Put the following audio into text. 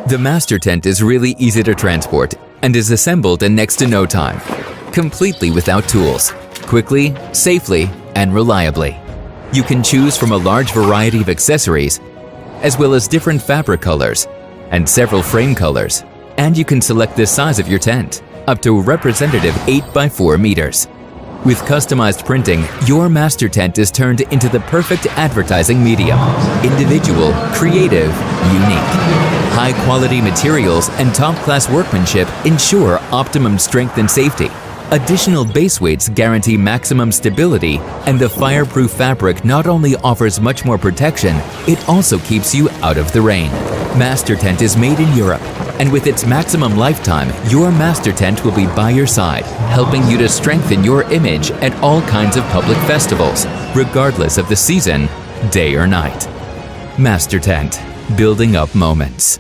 The Mastertent is really easy to transport and is assembled in next to no time, completely without tools, quickly, safely, and reliably. You can choose from a large variety of accessories, as well as different fabric colors and several frame colors, and you can select the size of your tent, up to a representative 8 by 4 meters. With customized printing, your Mastertent is turned into the perfect advertising medium. Individual, creative, unique. High-quality materials and top-class workmanship ensure optimum strength and safety. Additional base weights guarantee maximum stability, and the fireproof fabric not only offers much more protection, it also keeps you out of the rain. Mastertent is made in Europe, and with its maximum lifetime, your Mastertent will be by your side, helping you to strengthen your image at all kinds of public festivals, regardless of the season, day or night. Mastertent, building up moments.